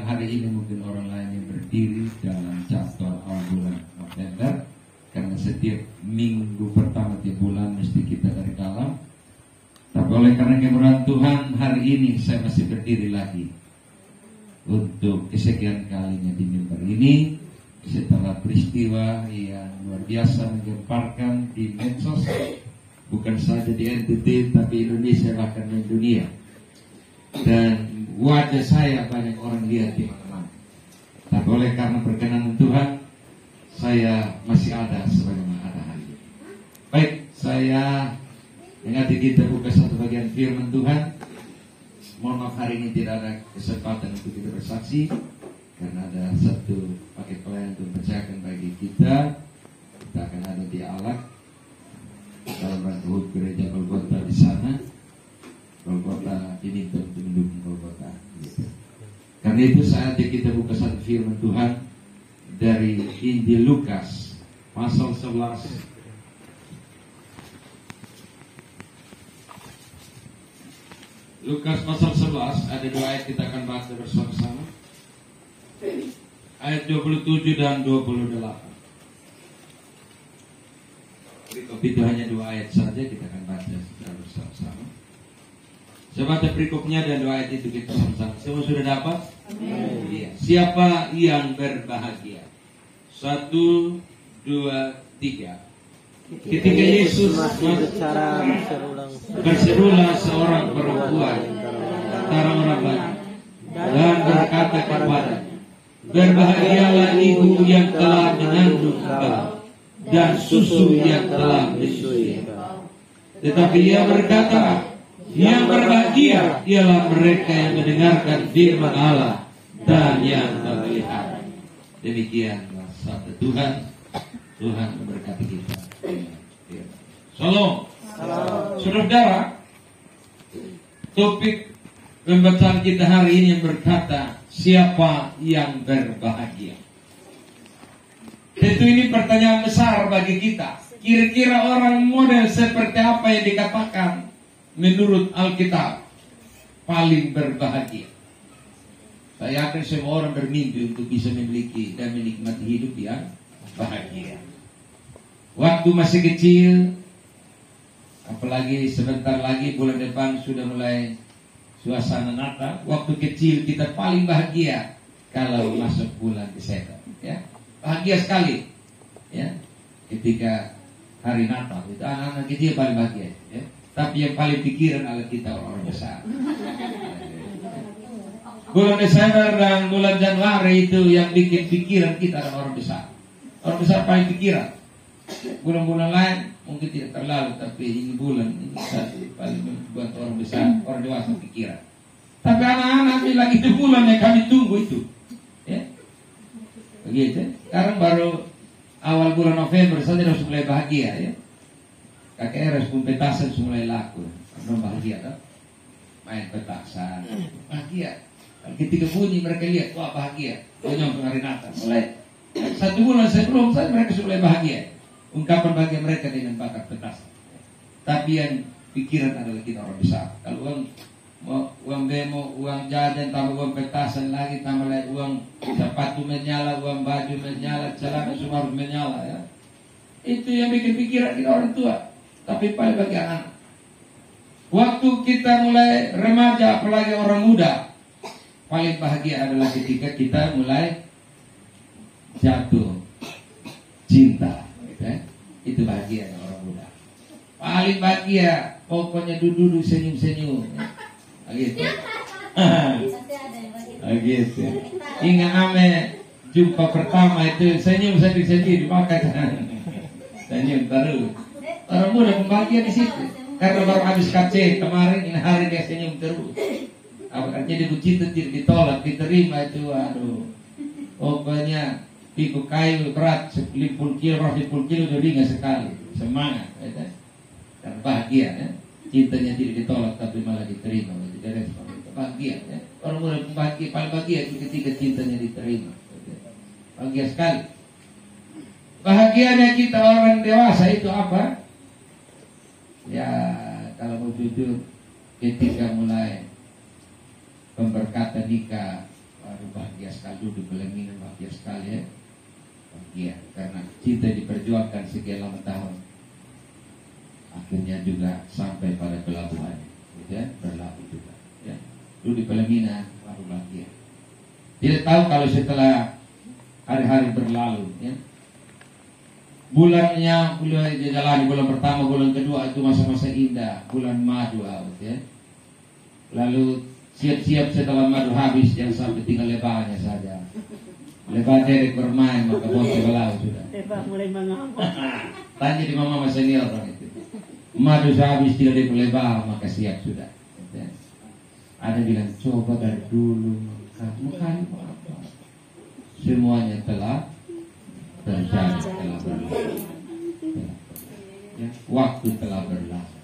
hari ini mungkin orang lain yang berdiri dalam jadwal awal bulan November, karena setiap minggu pertama tiap bulan mesti kita dari dalam. Tapi oleh karena kemurahan Tuhan, hari ini saya masih berdiri lagi untuk kesekian kalinya di mimbar ini, setelah peristiwa yang luar biasa menggemparkan di medsos, bukan saja di NTT tapi Indonesia bahkan di dunia. Dan wajah saya banyak orang lihat di mana-mana. Tapi oleh karena perkenan Tuhan, saya masih ada sebagaimana ada hari ini. Baik, saya ingati kita buka satu bagian firman Tuhan. Mohon maaf hari ini tidak ada kesempatan untuk kita bersaksi, karena ada satu paket pelayanan untuk mempercayakan bagi kita. Kita akan ada di Alak dalam rangka HUT gereja Golgota di sana. Golgota diminta untuk mendukung Golgota. Gitu. Karena itu saatnya kita buka satu firman Tuhan dari Injil Lukas pasal 11. Lukas pasal 11 ada dua ayat kita akan baca bersama-sama. Ayat 27 dan 28. Perikop itu hanya dua ayat saja, kita akan baca secara bersama-sama. Saya baca perikopnya dan dua ayat itu kita sama-sama. Semua sudah dapat? Amin. Iya. Siapa yang berbahagia? 1, 2, 3. Ketika Yesus berbicara, berserulah seorang perempuan antara orang banyak dan berkata kepadanya, berbahagialah ibu yang telah mengandung engkau dan susu yang telah menyusui engkau. Tetapi ia berkata, yang berbahagia ialah mereka yang mendengarkan firman Allah dan yang memelihara. Demikianlah sabda Tuhan. Tuhan memberkati kita. Shalom. Saudara, topik pembacaan kita hari ini yang berkata, siapa yang berbahagia? Tentu ini pertanyaan besar bagi kita. Kira-kira orang model seperti apa yang dikatakan menurut Alkitab paling berbahagia? Saya yakin semua orang bermimpi untuk bisa memiliki dan menikmati hidup yang bahagia. Waktu masih kecil, apalagi sebentar lagi bulan depan sudah mulai suasana Natal. Waktu kecil kita paling bahagia kalau masuk bulan Desember, ya. Bahagia sekali, ya. Ketika hari Natal itu anak-anak kecil paling bahagia, ya. Tapi yang paling pikiran adalah kita orang besar. Bulan Desember dan bulan Januari itu yang bikin pikiran kita adalah orang besar. Orang besar paling pikiran. Bulan-bulan lain mungkin tidak terlalu, tapi ini bulan ini paling membuat orang besar, orang dewasa pikiran. Tapi anak-anak ini lagi di bulan yang kami tunggu itu, ya. Begitu. Sekarang baru awal bulan November saja harus mulai bahagia, ya. KKR pun petasan sudah mulai laku, karena bahagia, tak? Main petasan, bahagia. Ketika bunyi mereka lihat, wah bahagia. Menyambut hari Natal, mulai 1 bulan sebelum saja mereka sudah mulai bahagia. Ungkapan bahagia mereka dengan bakar petasan. Tapi yang pikiran adalah kita orang besar. Kalau uang demo, uang jajan, tambah uang petasan lagi, tambah lagi uang sepatu menyala, uang baju menyala, celana semua harus menyala, ya. Itu yang bikin pikiran kita orang tua. Tapi paling bagi anak. Waktu kita mulai remaja, apalagi orang muda, paling bahagia adalah ketika kita mulai jatuh cinta. Itu bahagia orang muda. Paling bahagia, pokoknya duduk senyum-senyum. Gitu. Gitu. Ingat ame jumpa pertama itu senyum sedih dimakan. Senyum terus. Orang muda bahagia di situ. Karena baru habis KC kemarin, ini hari dia senyum terus. Apa jadi cinta tidak ditolak, diterima itu, aduh. Pokoknya pikul kayu berat 10 kilo, 10 kilo udah ringan sekali. Semangat, ya. Dan bahagia, ya. Cintanya tidak ditolak tapi malah diterima. Jadi bahagia, ya. Orang muda bahagia, paling bahagia itu ketika cintanya diterima. Bahagia sekali. Bahagianya kita orang dewasa itu apa? Ya, kalau mau jujur, ketika mulai pemberkatan nikah, Waduh, bahagia sekali duduk pelaminan, bahagia sekali ya. Bahagia karena kita diperjuangkan sekian lama tahun. Akhirnya juga sampai pada pelabuhan, ya, berlabuh juga. Ya. Duduk di pelaminan, baru bahagia. Tidak tahu kalau setelah hari-hari berlalu, ya. Bulannya mulai dijalani, bulan pertama, bulan kedua itu masa-masa indah, bulan madu awet, ya. Lalu siap-siap setelah madu habis, yang sampai tinggal lebahnya saja. Lebah derek bermain, maka bocah belau sudah. Lebah mulai mengamuk. Tanya di mama senior orang itu. Madu habis tinggal di lebah, maka siap sudah. Ya. Ada bilang coba dari dulu, makan apa? Semuanya telah terjadi, telah berlalu. Ya, waktu telah berlalu,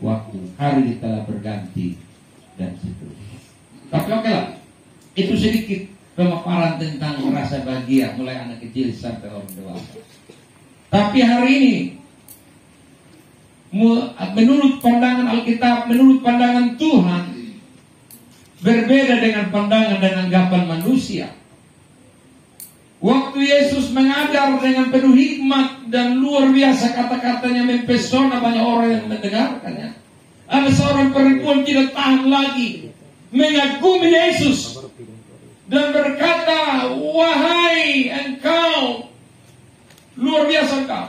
waktu hari telah berganti dan seterusnya. Tapi oke lah, itu sedikit pemaparan tentang rasa bahagia mulai anak kecil sampai orang dewasa. Tapi hari ini, menurut pandangan Alkitab, menurut pandangan Tuhan, berbeda dengan pandangan dan anggapan manusia. Waktu Yesus mengajar dengan penuh hikmat dan luar biasa, kata-katanya mempesona banyak orang yang mendengarkannya. Ada seorang perempuan tidak tahan lagi mengagumi Yesus dan berkata, wahai engkau, luar biasa engkau,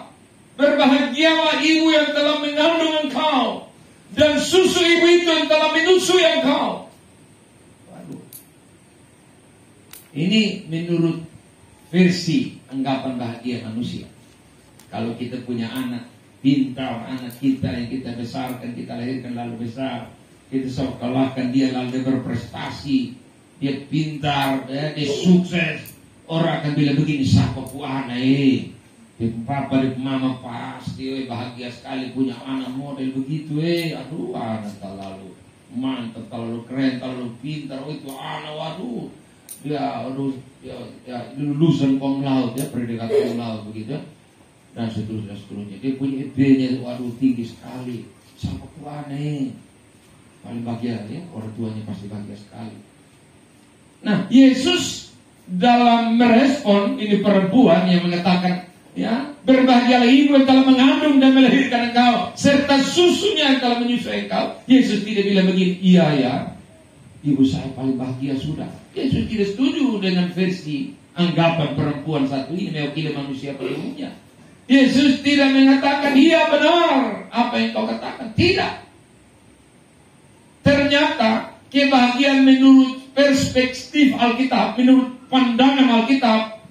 berbahagialah ibu yang telah mengandung engkau dan susu ibu itu yang telah menyusui engkau. Waduh. Ini menurut versi anggapan bahagia manusia. Kalau kita punya anak pintar, anak kita yang kita besarkan, kita lahirkan lalu besar, kita sekolahkan dia lalu dia berprestasi, dia pintar, dia sukses, orang akan bilang begini, siapa ku anak di papa, di mama pasti bahagia sekali punya anak model begitu aduh anak terlalu mantap, terlalu keren, terlalu pintar, itu anak waduh dia lulusan kom laut ya, pendidikan kom laut begitu dan seterusnya. Dia punya EB-nya waduh tinggi sekali, siapa ku anak paling bahagia ya, orang tuanya pasti bahagia sekali. Nah, Yesus dalam merespon ini perempuan yang mengatakan, ya, berbahagialah ibu yang telah mengandung dan melahirkan engkau, serta susunya yang telah menyusui engkau. Yesus tidak bilang begini, iya ya, ibu saya paling bahagia sudah. Yesus tidak setuju dengan versi anggapan perempuan satu ini mewakili manusia pada umumnya. Yesus tidak mengatakan, iya benar apa yang kau katakan. Tidak. Ternyata kebahagiaan menurut perspektif Alkitab, menurut pandangan Alkitab,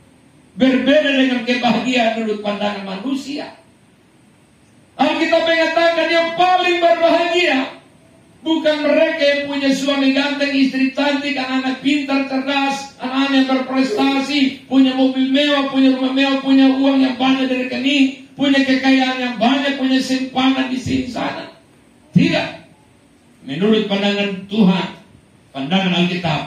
berbeda dengan kebahagiaan menurut pandangan manusia. Alkitab mengatakan yang paling berbahagia bukan mereka yang punya suami ganteng, istri cantik, anak-anak pintar, cerdas, anak-anak yang berprestasi, punya mobil mewah, punya rumah mewah, punya uang yang banyak dari rekening, punya kekayaan yang banyak, punya simpanan di sini sana. Tidak. Menurut pandangan Tuhan, pandangan Alkitab,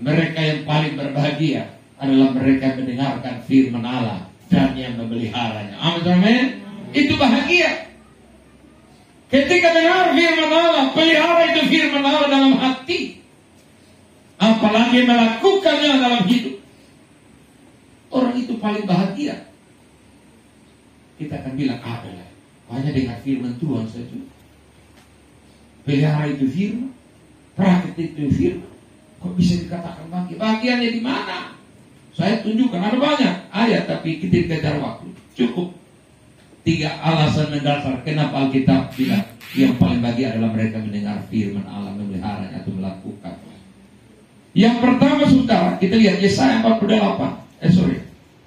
mereka yang paling berbahagia adalah mereka yang mendengarkan firman Allah dan yang memeliharanya. Amin. Itu bahagia. Ketika dengar firman Allah, pelihara itu firman Allah dalam hati, apalagi melakukannya dalam hidup, orang itu paling bahagia. Kita akan bilang, adalah hanya dengar firman Tuhan saja. Pelihara itu firman, praktik itu firman. Kok bisa dikatakan bahagia? Bahagianya di mana? Saya tunjukkan, ada banyak ayat, tapi kita kejar waktu. Cukup 3 alasan mendasar kenapa Alkitab bilang yang paling bahagia adalah mereka mendengar firman Allah, memeliharanya atau melakukan. Yang pertama, saudara, kita lihat Yesaya 48.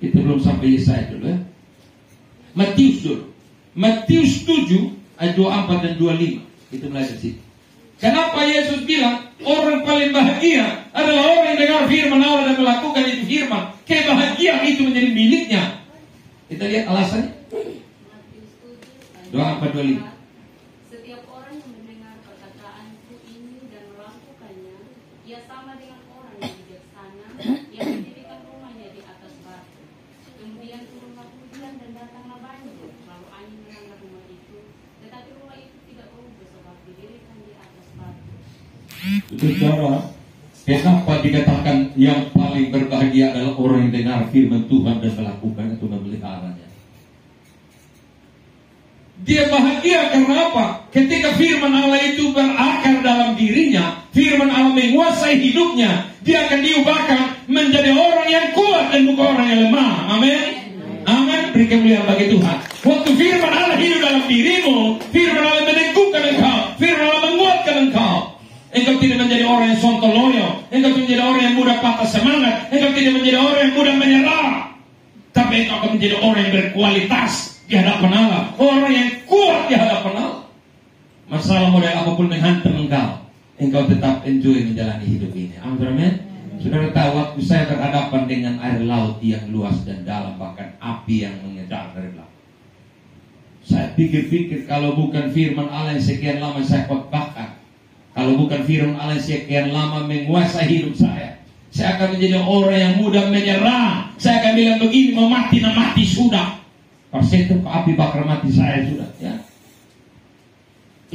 Kita belum sampai Yesaya dulu ya. Matius dulu. Matius 7 ayat 24 dan 25. Itu mulai dari situ. Kenapa Yesus bilang orang paling bahagia adalah orang yang dengar firman Allah dan melakukan itu firman. Kebahagiaan itu menjadi miliknya. Kita lihat alasannya. 24-25. Setiap orang yang mendengar perkataanku ini dan melakukannya, ia sama dengan orang yang bijaksana yang mendirikan rumahnya di atas batu. Kemudian turunlah hujan dan datanglah banjir, lalu angin melanda rumah itu, tetapi rumah itu tidak runtuh sebab didirikan di atas batu. Itu saudara, Kenapa dikatakan yang paling berbahagia adalah orang yang dengar firman Tuhan dan melakukan itu, memeliharanya. Dia bahagia karena apa? Ketika firman Allah itu berakar dalam dirinya, firman Allah menguasai hidupnya, dia akan diubahkan menjadi orang yang kuat dan bukan orang yang lemah. Amin. Amin. Beri kemuliaan bagi Tuhan. Waktu firman Allah hidup dalam dirimu, firman Allah meneguhkan engkau, firman Allah menguatkan engkau. Engkau tidak menjadi orang yang sontoloyo, engkau tidak menjadi orang yang mudah patah semangat, engkau tidak menjadi orang yang mudah menyerah, tapi engkau akan menjadi orang yang berkualitas di hadapan Allah, orang yang kuat di hadapan Allah. Masalah model apapun menghantam engkau tetap enjoy menjalani hidup ini. Amin. Saudara tahu, waktu saya berhadapan dengan air laut yang luas dan dalam, bahkan api yang mengejar dari laut, saya pikir-pikir kalau bukan firman Allah yang sekian lama saya khotbahkan, kalau bukan firman Allah yang sekian lama menguasai hidup saya akan menjadi orang yang mudah menyerah. Saya akan bilang begini, mau mati, nah mati sudah. Persentuh ke api bakar mati saya sudah. Ya.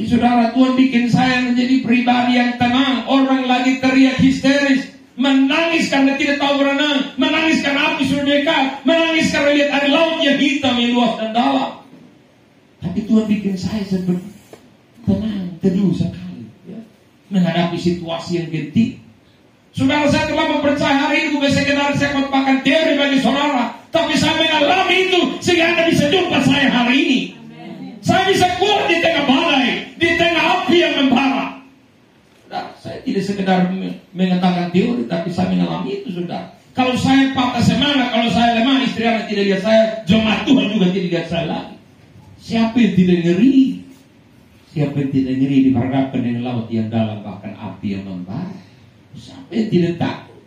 Saudara, Tuhan bikin saya menjadi pribadi yang tenang. Orang lagi teriak histeris, menangis karena tidak tahu berenang, menangis karena api sudah dekat, menangis karena lihat air laut yang hitam yang luas dan dalam. Tapi Tuhan bikin saya seperti tenang, teduh sekali menghadapi situasi yang genting. Saudara, saya telah mempercayai hari ini bukan sekedar saya khotbahkan teori bagi saudara, tapi saya mengalami itu sehingga Anda bisa jumpa saya hari ini. Amen. Saya bisa kuat di tengah badai, di tengah api yang membara. Saudara, saya tidak sekedar mengatakan teori, tapi saya mengalami itu, saudara. Kalau saya patah semangat, kalau saya lemah, istri Anda tidak lihat saya, jemaat Tuhan juga tidak lihat saya lagi. Siapa yang tidak ngeri? Siapa yang tidak ngeri diperhadapkan dengan laut yang dalam, bahkan api yang membara? Siapa yang tidak takut?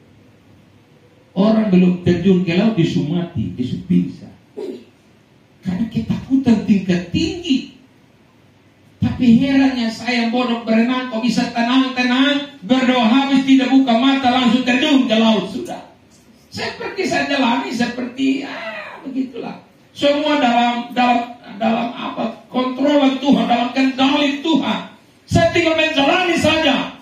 Orang belum terjun ke laut disuruh mati, disuruh pingsan. Karena ketakutan tingkat tinggi. Tapi herannya saya bodoh berenang kok bisa tenang-tenang, berdoa habis tidak buka mata langsung terjun ke laut sudah. Seperti saya jalani, seperti begitulah. Semua dalam apa? Kontrol Tuhan, dalam kendali Tuhan. Saya tinggal menjalani saja.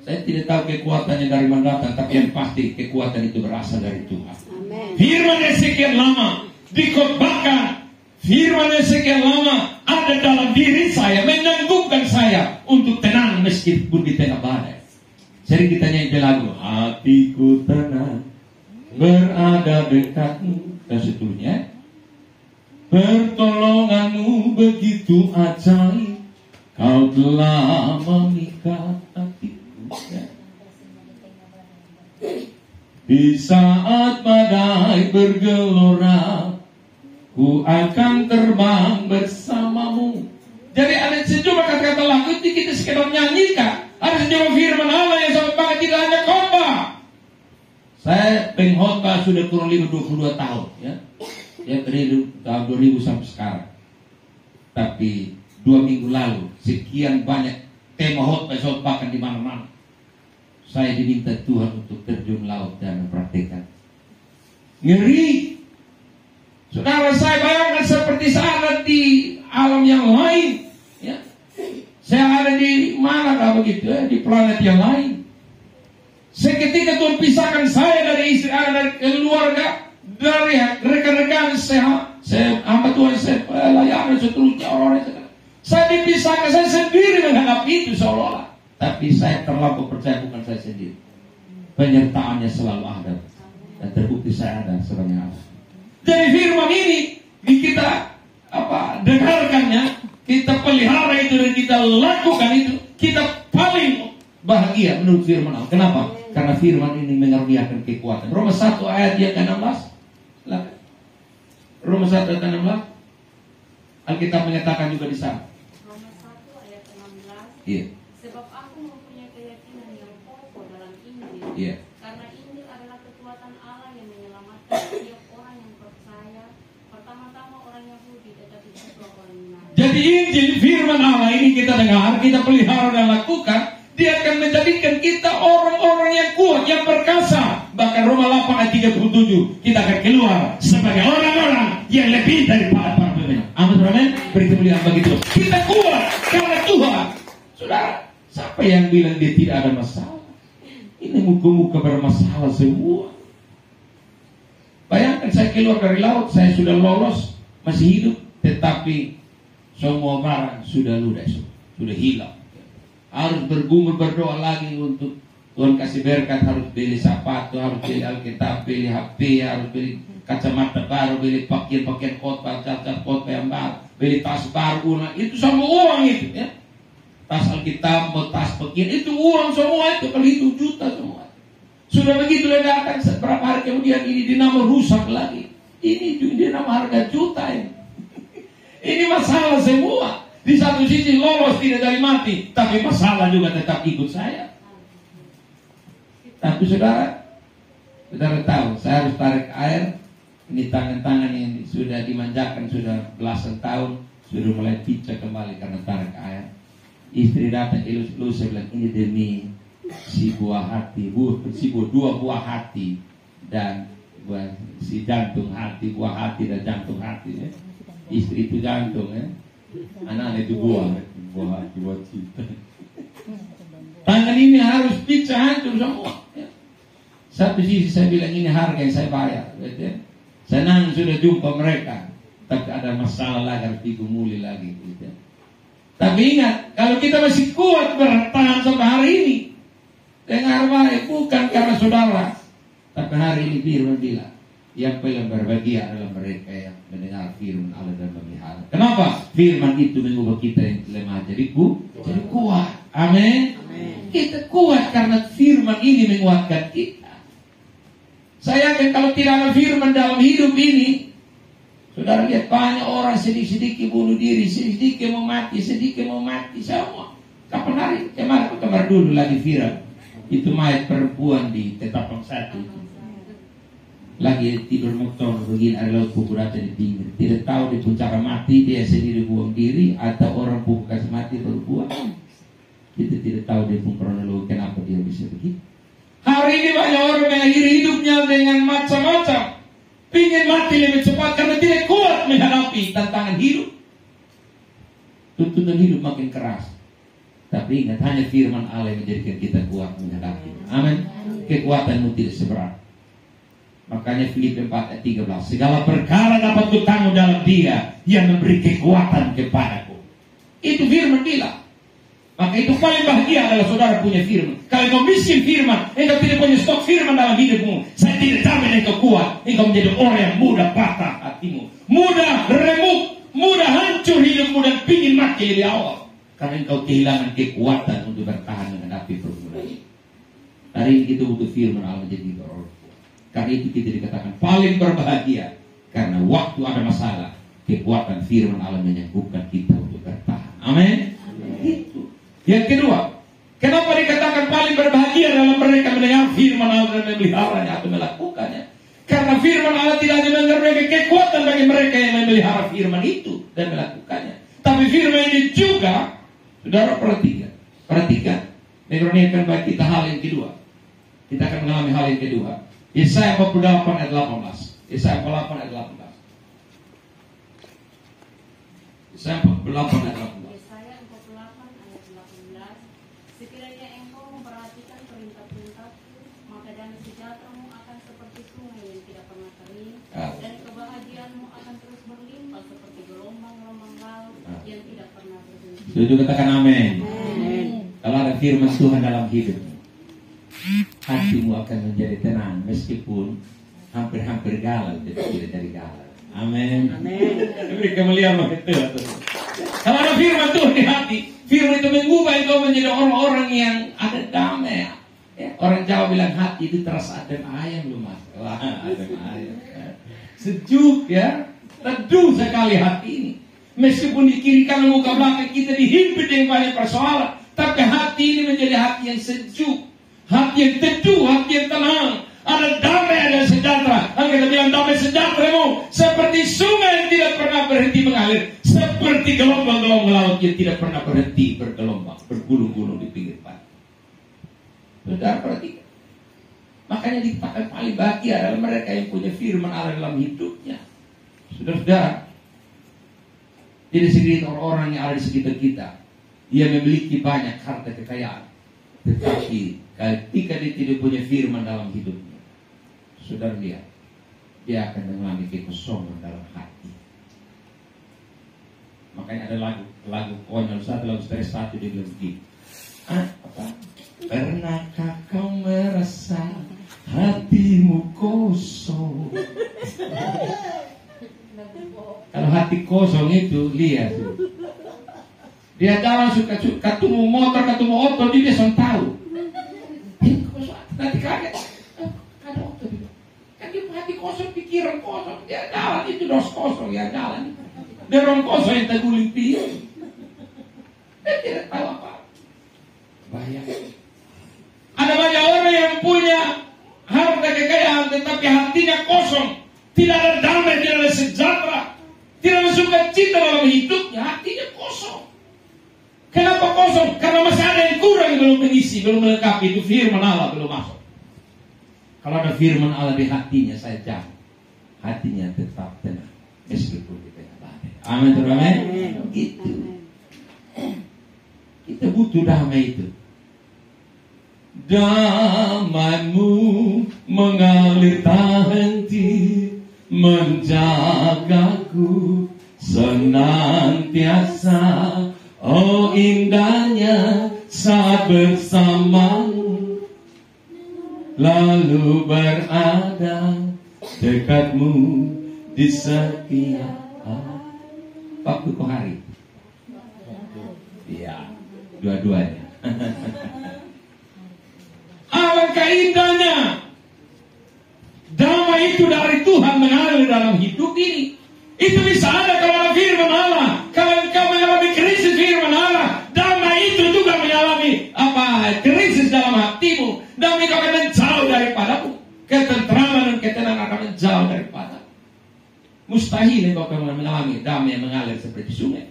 Saya tidak tahu kekuatannya dari mana datang, tapi yang pasti kekuatan itu berasal dari Tuhan. Amen. Firman yang sekian lama dikhotbahkan, firman yang sekian lama ada dalam diri saya, menangguhkan saya untuk tenang meskipun di tengah badai. Sering kita nyanyi lagu, hatiku tenang berada dekatmu, dan seterusnya. Pertolonganmu begitu ajaib, kau telah memikat hatiku. Di saat badai bergelora, ku akan terbang bersamamu. Jadi ada sejumlah kata-kata lagu itu kita sekedar nyanyikan. Ada sejumlah firman Allah yang sangat banget, tidak hanya khotbah. Saya pengkhotbah sudah kurang lebih 22 tahun, ya. Ya, dari tahun 2000 sampai sekarang. Tapi 2 minggu lalu sekian banyak tema khotbah saya khotbahkan di mana-mana. Saya diminta Tuhan untuk terjun laut dan mempraktikkan. Ngeri. Saudara, saya bayangkan seperti saya ada di alam yang lain, ya. Saya ada di mana begitu, ya, di planet yang lain. Seketika Tuhan pisahkan saya dari istri, dari keluarga, dari rekan-rekan saya hamba Tuhan, saya layani seterusnya orang-orang. Saya dipisahkan, saya sendiri menghadapi itu seolah-olah. Tapi saya terlalu percaya bukan saya sendiri. Penyertaannya selalu ada. Dan terbukti saya ada sebenarnya ada. Dari firman ini kita dengarkannya, kita pelihara itu dan kita lakukan itu, kita paling bahagia menurut firman Allah. Kenapa? Karena firman ini mengaruniakan kekuatan. Roma 1 ayat yang ke-16. Roma 1 ayat 16. Alkitab menyatakan juga di sana. Roma 1 ayat 16. Iya. Sebab aku mempunyai keyakinan yang kokoh dalam Injil. Iya. Karena Injil adalah kekuatan Allah yang menyelamatkan setiap orang yang percaya. Pertama-tama orang Yahudi, tetapi juga orang Yunani. Jadi Injil firman Allah ini kita dengar, kita pelihara dan lakukan. Dia akan menjadikan kita orang-orang yang kuat, yang perkasa. Bahkan Roma 8 ayat 37, kita akan keluar sebagai orang-orang yang lebih daripada para pemenang. Amin. Beri kemuliaan bagi Tuhan. Kita kuat karena Tuhan. Saudara, siapa yang bilang dia tidak ada masalah? Ini muka-muka bermasalah semua. Bayangkan saya keluar dari laut, saya sudah lolos, masih hidup, tetapi semua barang sudah ludes, sudah hilang. Harus bergumul berdoa lagi untuk Tuhan kasih berkat, harus beli sepatu, harus beli Alkitab, beli HP, harus beli kacamata baru, beli pakaian khotbah, cacat khotbah yang baru, beli tas baru, itu semua uang itu ya. Tas Alkitab, tas pakaian, itu uang semua itu, kalau itu juta semua. Sudah begitu ledakan, beberapa hari kemudian ini dinamo rusak lagi. Ini dinamo harga juta ini. Ini masalah semua. Di satu sisi lolos tidak dari mati, tapi masalah juga tetap ikut saya. Tapi saudara tahu, saya harus tarik air. Ini tangan-tangan yang sudah dimanjakan sudah belasan tahun, sudah mulai picah kembali karena tarik air. Istri datang elus-elus, saya bilang ini demi si buah hati, dua buah hati dan si jantung hati, buah hati dan jantung hati ya. Istri itu jantung ya, anak itu buah hati, buah cinta. Tangan ini harus pecah hancur semua ya. Satu sisi saya bilang ini harga yang saya bayar ya. Senang sudah jumpa mereka, tapi ada masalah lagi harus digumuli lagi gitu. Tapi ingat, kalau kita masih kuat bertahan sampai hari ini, dengar baik, bukan karena saudara, tapi hari ini firman bilang, yang paling berbahagia adalah mereka yang mendengar firman Allah dan memelihara. Kenapa? Firman itu mengubah kita yang lemah jadi kuat. Amin. Kita kuat karena firman ini menguatkan kita. Saya yakin kalau tidak ada firman dalam hidup ini, saudara lihat banyak orang sedikit-sedikit bunuh diri, sedikit mau mati semua. Kapan hari? Kemarin dulu lagi viral. Itu mayat perempuan di Tetapang 1 lagi tidur motor begini, ada laut pukul aja di pinggir, tidak tahu di puncak mati dia sendiri buang diri atau orang pukul kasih mati baru buang. Kita tidak tahu dia pun kronologi kenapa dia bisa begitu. Hari ini banyak orang mengakhiri hidupnya dengan macam-macam, ingin mati lebih cepat karena tidak kuat menghadapi tantangan hidup. Tuntutan hidup makin keras. Tapi ingat, hanya firman Allah yang menjadikan kita kuat menghadapi. Amin. Kekuatanmu tidak seberat. Makanya Filipi 4 ayat 13. Segala perkara dapat kutanggung dalam Dia yang memberi kekuatan kepadaku. Itu firman bilang. Maka itu paling bahagia adalah saudara punya firman. Kalau kau miskin firman, engkau tidak punya stok firman dalam hidupmu, saya tidak jamin engkau kuat. Engkau menjadi orang yang mudah patah hatimu, mudah remuk, mudah hancur hidupmu dan pingin mati di awal. Karena engkau kehilangan kekuatan untuk bertahan menghadapi pergumulan ini. Hari ini kita butuh firman Allah menjadi beroleh. Karena itu kita dikatakan paling berbahagia. Karena waktu ada masalah, kekuatan firman Allah menyembuhkan kita untuk bertahan. Amin. Itu. Yang kedua, kenapa dikatakan paling berbahagia dalam mereka mendengar firman Allah dan memeliharanya atau melakukannya? Karena firman Allah tidak hanya memberikan kekuatan bagi mereka yang memelihara firman itu dan melakukannya, tapi firman ini juga, saudara perhatikan, menurunkan bagi kita hal yang kedua. Kita akan mengalami hal yang kedua. Yesaya 48 ayat 18. Yesaya 48 ayat 18. Yesaya 48 ayat 18. Yesaya 48 ayat 18. Sekiranya engkau memperhatikan perintah-perintahku, maka damai sejahteramu akan seperti sungai yang tidak pernah kering, dan kebahagiaanmu akan terus berlimpah seperti gelombang-gelombang laut yang tidak pernah berhenti. Setuju, katakan amin. Kalau ada firman Tuhan dalam hidup, hatimu akan menjadi tenang meskipun hampir-hampir galau, tidak jadi galau. Amin. Beri kemuliaan itu. Kalau ada firman Tuhan di hati, firman itu mengubah engkau menjadi orang-orang yang ada damai. Ya, orang Jawa bilang hati itu terasa adem ayam loh mas. Wah, adem ayam. Sejuk ya, teduh sekali hati ini. Meskipun di kiri kanan muka belakang kita dihimpit dengan banyak persoalan, tapi hati ini menjadi hati yang sejuk, hati yang teduh, hati yang tenang. Ada damai, ada sejahtera. Dan kita bilang damai sejahteramu seperti sungai yang tidak pernah berhenti mengalir, seperti gelombang-gelombang laut yang tidak pernah berhenti bergelombang, bergulung-gulung di pinggir pantai. Saudara perhatikan. Makanya dikatakan paling bahagia adalah mereka yang punya firman Allah dalam hidupnya. Saudara-saudara, tidak sedikit orang-orang yang ada di sekitar kita, dia memiliki banyak harta kekayaan, tetapi Ketika dia tidak punya firman dalam hidupnya, saudara lihat, dia akan mengalami kekosongan dalam hati. Makanya ada lagu konyol lagu stres satu dia bilang begini. Pernahkah kau merasa hatimu kosong? Kalau hati kosong itu lihat tuh. Dia jalan suka ketemu motor, ketemu oto, dia langsung tahu. Nanti kaget, ada oto juga. Kan dia hati kosong, pikiran kosong, dia jalan itu dos kosong ya jalan. Dia orang kosong yang terguling pion. Dia tidak tahu apa. Bayang. Ada banyak orang yang punya harta kekayaan, tetapi hatinya kosong, tidak ada damai, tidak ada sejahtera, tidak ada sukacita dalam hidupnya, hatinya kosong. Kenapa kosong? Karena masih ada yang kurang yang belum mengisi, belum melengkapi. Itu firman Allah belum masuk. Kalau ada firman Allah di hatinya, saya jamin hatinya tetap tenang meskipun di tengah badai. Amin, amin. Gitu. Kita butuh damai itu. Damai-Mu mengalir tak henti, menjagaku senantiasa. Oh indahnya saat bersamamu, lalu berada dekatmu di setiap waktu ke hari. Iya, dua-duanya. Alangkah indahnya damai itu dari Tuhan mengalir dalam hidup ini. Itu bisa ada kalau ada firman Allah. Kalau engkau mengalami krisis firman Allah, damai itu juga mengalami krisis dalam hatimu. Damai kau akan menjauh daripadamu. Ketentraman dan ketenangan akan menjauh daripadamu. Mustahil engkau akan mengalami damai yang mengalir seperti sungai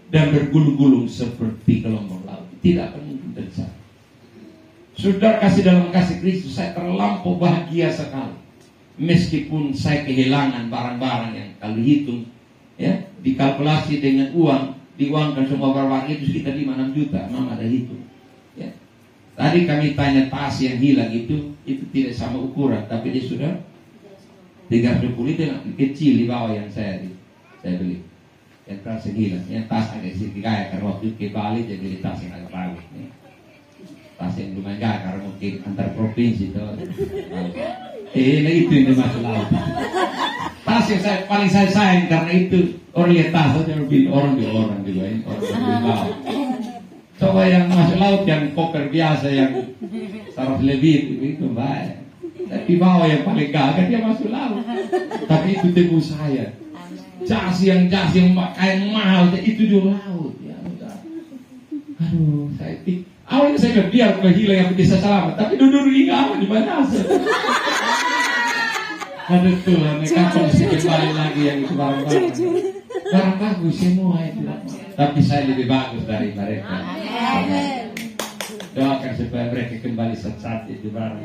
dan bergulung-gulung seperti gelombang laut. Tidak akan mungkin terjadi. Saudara kasih dalam kasih Kristus, saya terlampau bahagia sekali. Meskipun saya kehilangan barang-barang yang kalau hitung, ya, dikalkulasi dengan uang, diuangkan semua barang itu sekitar 5-6 juta, memang ada hitung. Ya. Tadi kami tanya tas yang hilang itu tidak sama ukuran, tapi dia sudah 310 itu yang kecil di bawah yang saya beli. Yang tas yang hilang, yang tas agak sedikit gaya karena waktu ke Bali jadi beli tas yang agak rawit. Ya. Tas yang lumayan gaya karena mungkin antar provinsi itu. Nah itu yang dimaksud laut. Tas yang paling saya sayang karena itu orang lihat tas saja orang juga ini orang bawah. Coba yang masuk laut yang koper biasa yang 100 lebih itu baik. Tapi bawah yang paling gagah dia masuk laut. Tapi itu tebu saya. Jas yang kain mahal itu juga laut. Ya udah. Aduh saya awalnya saya biar kehilang yang bisa selamat, tapi duduk ingat di mana asal. Aduh Tuhan, kapan sih kembali lagi yang itu barang bagus semua itu. Tapi saya lebih bagus dari mereka. Doakan supaya mereka kembali saat itu barang.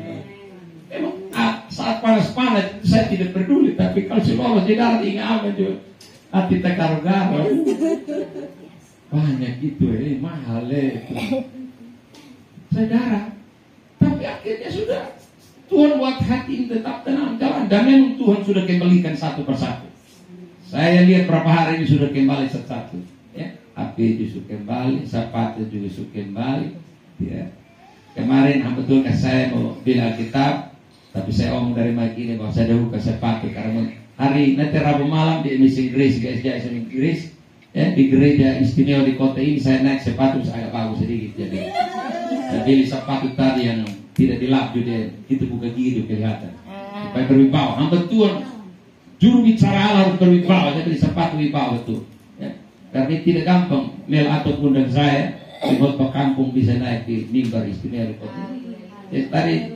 Memang saat panas-panas saya tidak peduli, tapi kalau seluruh di darat ingat juga hati tergaru-garu. Banyak itu, mahal saudara. Tapi akhirnya sudah Tuhan buat hati tetap tenang jalan. Dan memang Tuhan sudah kembalikan satu persatu. Saya lihat berapa hari ini sudah kembali satu-satu. Ya, api itu sudah kembali, sepatu juga sudah kembali. Ya. Kemarin betul saya mau bilang kitab, tapi saya omong dari mic ini bahwa saya dah buka sepatu karena hari nanti Rabu malam di Mission Grace, GSJ Inggris, ya, di gereja istimewa di kota ini saya naik sepatu agak bagus sedikit jadi. Saya beli sepatu tadi yang tidak dilap juga, itu bukan gigi kelihatan. Supaya berwibawa. Hamba Tuhan, juru bicara Allah harus berwibawa. Saya beli sepatu wibawa itu. Ya. Karena tidak gampang Mel ataupun dan saya di khotbah kampung bisa naik di mimbar istimewa di kota. Jadi tadi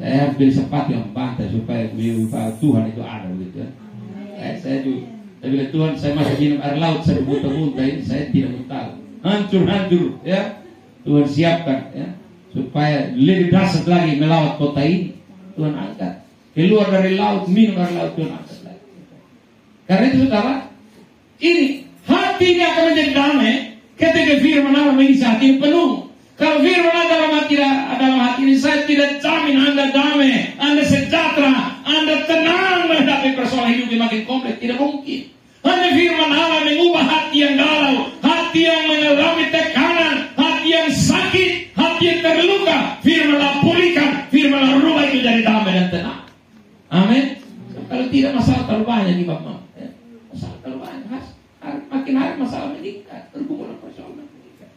saya harus beli sepatu yang bantai supaya wibawa Tuhan itu ada begitu. Ya. Saya juga. Saya bilang Tuhan, saya masih minum air laut, saya muntah-muntah ini, saya tidak mau tahu. Hancur, ya. Tuhan siapkan, ya. Supaya lebih dahsyat lagi melawat kota ini. Tuhan angkat. Keluar dari laut, minum dari laut, Tuhan angkat lagi. Karena itu saudara, ini hatinya akan menjadi damai ketika firman Allah mengisi hati penuh. Kalau firman dalam hati ini, saya tidak jamin Anda damai, Anda sejahtera, Anda tenang menghadapi persoalan hidup yang makin kompleks. Tidak mungkin. Hanya firman Allah mengubah hati yang galau, hati yang mengalami tekanan, hati yang sakit, hati yang terluka. Firman Allah pulihkan, firman Allah rubah itu jadi damai dan tenang. Amin. Kalau tidak, masalah terlalu banyak di Bapak. Masalah terlalu banyak. Makin hari masalah meningkat, bergumulan persoalan meningkat.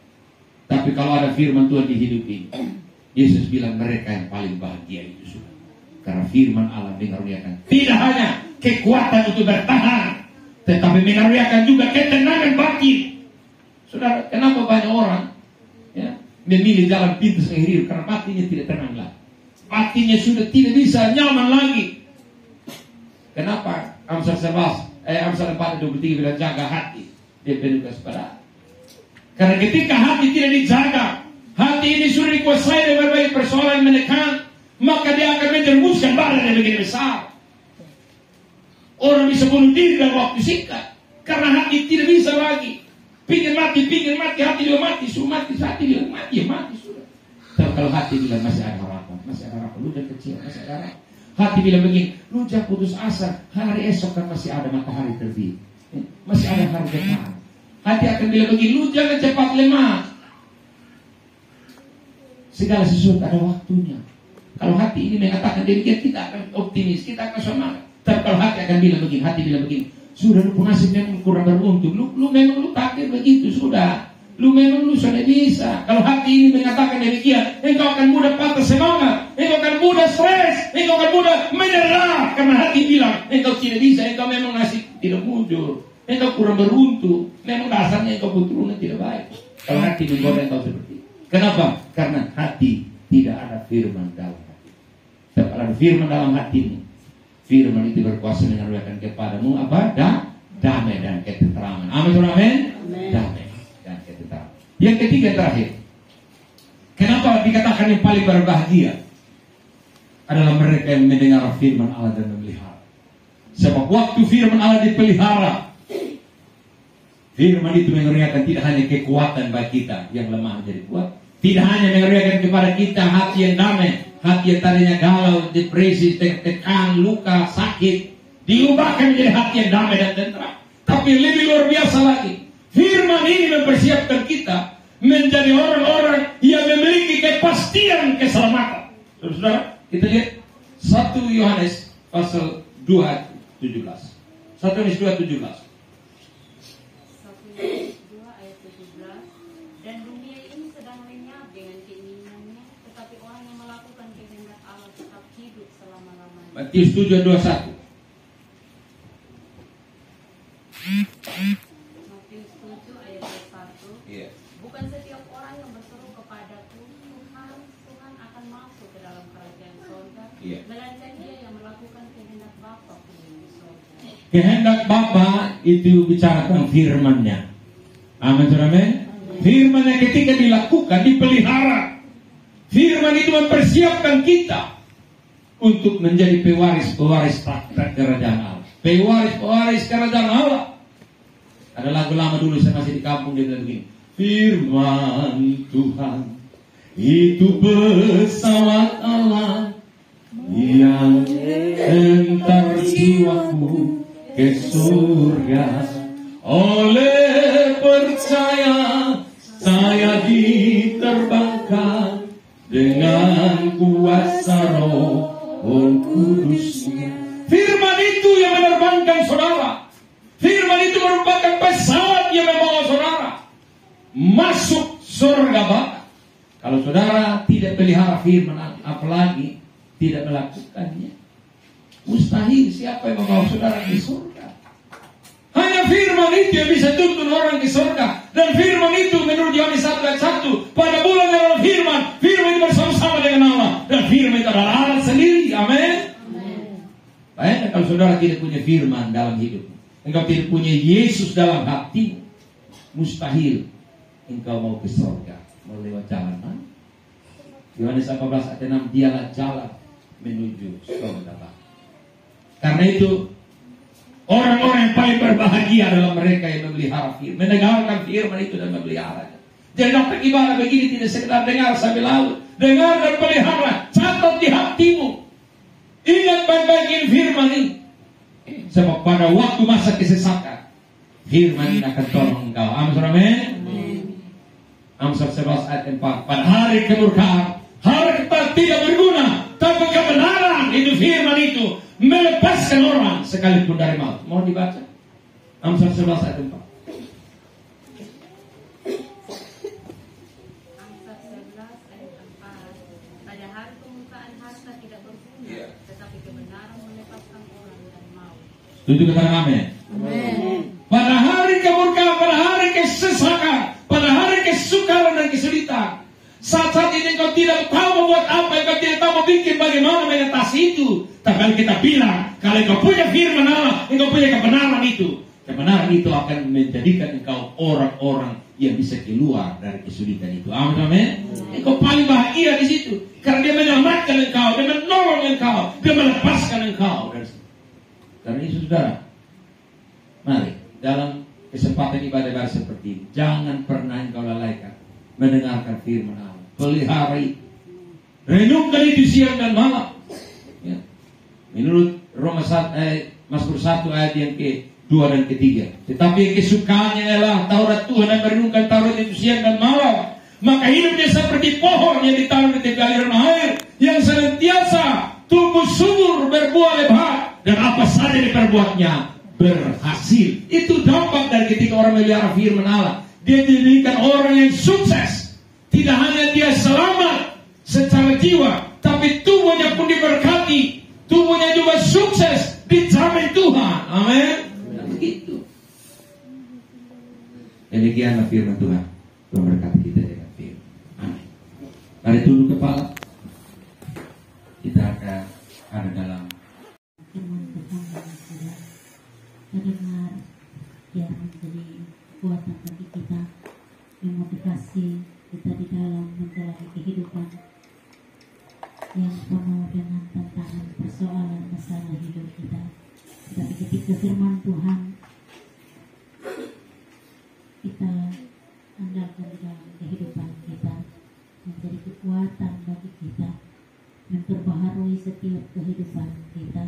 Tapi kalau ada firman Tuhan di hidup ini, Yesus bilang mereka yang paling bahagia itu sudah. Karena firman Allah mengaruniakan tidak hanya kekuatan untuk bertahan, tetapi mengaruniakan juga ketenangan batin. Saudara, kenapa banyak orang memilih jalan pintas yang hidup? Karena batinnya tidak tenang lagi. Batinnya sudah tidak bisa nyaman lagi. Kenapa? Amsal 4:23 bilang jaga hati. Dia berduka pada. Karena ketika hati tidak dijaga, hati ini sudah dikuasai dengan berbagai persoalan menekan, maka dia akan menjerumuskan badan yang begini besar. Orang bisa bunuh diri dalam waktu singkat karena hati tidak bisa lagi. Pingin mati, hati juga mati, suruh mati, hati juga mati, mati sudah. Tapi kalau hati bilang masih ada harapan, lu jangan kecil, masih ada harapan. Hati bilang begini, lu jangan putus asa, hari esok kan masih ada matahari terbit, masih ada hari depan. Hati akan bilang begini, lu jangan cepat lemah. Segala sesuatu ada waktunya. Kalau hati ini mengatakan demikian, kita akan optimis, kita akan semangat. Tapi kalau hati akan bilang begini, hati bilang begini, sudah lu penasib memang kurang beruntung, lu memang lu takdir begitu, sudah. Lu memang lu sudah bisa. Kalau hati ini mengatakan demikian, engkau akan mudah patah semangat, engkau akan mudah stres, engkau akan mudah menyerah. Karena hati bilang, engkau tidak bisa, engkau memang nasib tidak mujur, engkau kurang beruntung, memang dasarnya engkau keturunan tidak baik. Kalau hati menggoda engkau seperti itu. Kenapa? Karena hati tidak ada firman dalam hati. Kalau ada firman dalam hati ini, firman itu berkuasa mengaruniakan kepadamu apa? Damai dan ketentraman. Amin. Damai. Yang ketiga terakhir, kenapa dikatakan yang paling berbahagia adalah mereka yang mendengar firman Allah dan memelihara. Sebab waktu firman Allah dipelihara, firman itu mengaruniakan tidak hanya kekuatan bagi kita yang lemah menjadi kuat, tidak hanya mengaruniakan kepada kita hati yang damai, hati yang tadinya galau, depresi, tertekan, luka, sakit, diubahkan menjadi hati yang damai dan tentram. Tapi lebih luar biasa lagi, firman ini mempersiapkan kita menjadi orang-orang yang memiliki kepastian keselamatan. Saudara, kita lihat 1 Yohanes pasal 2:17. 1 Yohanes 2:17. 1 Yohanes 2 ayat 17. Dan dunia ini sedang lenyap dengan keinginannya, tetapi orang yang melakukan kehendak Allah tetap hidup selama-lamanya. Matius 7:21. Matius 7 ayat 21. Iya. Bukan setiap orang yang berseru kepadaku, Tuhan akan masuk ke dalam kerajaan surga, melainkan dia yang melakukan kehendak Bapa yang di surga. Kehendak Bapa itu bicara tentang firman-Nya. Amin. Firman-Nya ketika dilakukan, dipelihara. Firman itu mempersiapkan kita untuk menjadi pewaris-pewaris takhta kerajaan Allah. Pewaris-pewaris kerajaan Allah. Ada lagu lama dulu, saya masih di kampung, dia bilang begini, firman Tuhan itu pesawat Allah yang entar jiwaku ke surga. Oleh percaya saya diterbangkan dengan kuasa Roh Kudus-Nya. Firman itu yang menerbangkan saudara. Firman itu merupakan pesawat yang membawa saudara masuk surga Bapa. Kalau saudara tidak pelihara firman, apalagi tidak melakukannya, mustahil siapa yang membawa saudara ke surga. Hanya firman itu yang bisa tuntun orang ke surga. Dan firman itu menurut Yohanes 1:1, pada bulan dalam firman itu bersama-sama dengan Allah. Dan firman itu adalah Allah sendiri. Amin. Bayangkan kalau saudara tidak punya firman dalam hidupmu, engkau tidak punya Yesus dalam hatimu, mustahil engkau mau ke surga. Mau lewat jalan mana? Yohanes 14:6, dialah jalan menuju surga Bapa. Karena itu orang-orang yang paling berbahagia adalah mereka yang memelihara firman, mendengarkan firman itu dan memeliharanya. Jadi dapat ibadah begini tidak sekedar dengar sambil lalu. Dengar dan pelihara, catat di hatimu. Ingat baik-baik firman ini. Sebab pada waktu masa kesesatan, firman ini akan tolong engkau. Amin. Amsal 11 ayat 4. Pada hari kemurkaan, hari kita tidak berguna, tapi kebenaran itu firman itu melepaskan orang sekalipun dari maut. Mohon dibaca. Amsal 11 ayat 4. Amsal 11 ayat 4. Pada hari kemukaan harta tidak berguna, tetapi kebenaran melepaskan orang dari maut. Tujuh katakan amin. Pada hari kemurkaan, pada hari kesesakan, pada hari kesukaran dan kesulitan, saat ini engkau tidak tahu membuat apa, engkau tidak tahu bikin bagaimana mengatasi itu. Tapi kita bilang, kalau engkau punya firman Allah, engkau punya kebenaran itu. Kebenaran itu akan menjadikan engkau orang-orang yang bisa keluar dari kesulitan itu. Amin. Engkau paling bahagia di situ, karena dia menyelamatkan engkau, dia menolong engkau, dia melepaskan engkau dari situ. Karena itu saudara, mari dalam kesempatan ibadah seperti ini, jangan pernah engkau lalaikan mendengarkan firman Allah. Pelihara itu, renungkan itu siang dan malam. Ya. Menurut Mazmur 1 ayat yang ke-2 dan ke-3. Tetapi kesukaannya ialah Taurat Tuhan dan merenungkan Taurat itu siang dan malam. Maka hidupnya seperti pohon yang ditanam di tepi aliran air, yang senantiasa tumbuh subur, berbuah lebat, dan apa saja diperbuatnya berhasil. Itu dampak dari ketika orang melihara firman Allah. Dia dijadikan orang yang sukses. Tidak hanya dia selamat secara jiwa, tapi tubuhnya pun diberkati. Tubuhnya juga sukses, dijamin Tuhan. Amin. Begitu. Demikianlah firman Tuhan. Tuhan berkati kita dengan firman. Amin. Mari tunduk kepala. Kita akan ada dalam firman Tuhan yang sudah terdengar, biar menjadi kekuatan bagi kita, memotivasi kita di dalam menjalani kehidupan yang penuh dengan tantangan, persoalan, masalah hidup kita. Tapi ketika firman Tuhan kita andalkan di dalam kehidupan kita, menjadi kekuatan bagi kita, memperbaharui setiap kehidupan kita.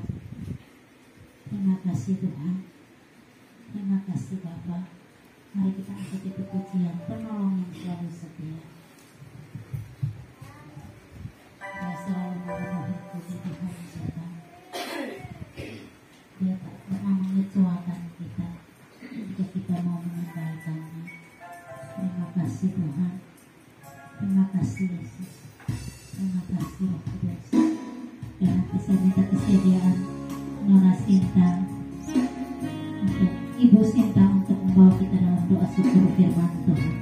Terima kasih Tuhan, terima kasih Bapa. Mari kita angkat itu pujian, penolong yang selalu setia. Dia selalu memenuhi kebutuhan kita. Dia tak pernah mengecewakan kita jika kita mau mengandalkannya. Terima kasih Tuhan, terima kasih Yesus, terima kasih Roh Kudus. Dan saya minta kesediaan Nona Sinta untuk Ibu Sinta untuk membawa kita dalam doa syukur firman Tuhan.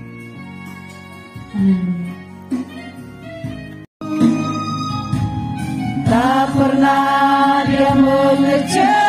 Haleluya. Tak pernah dia mengecewakan.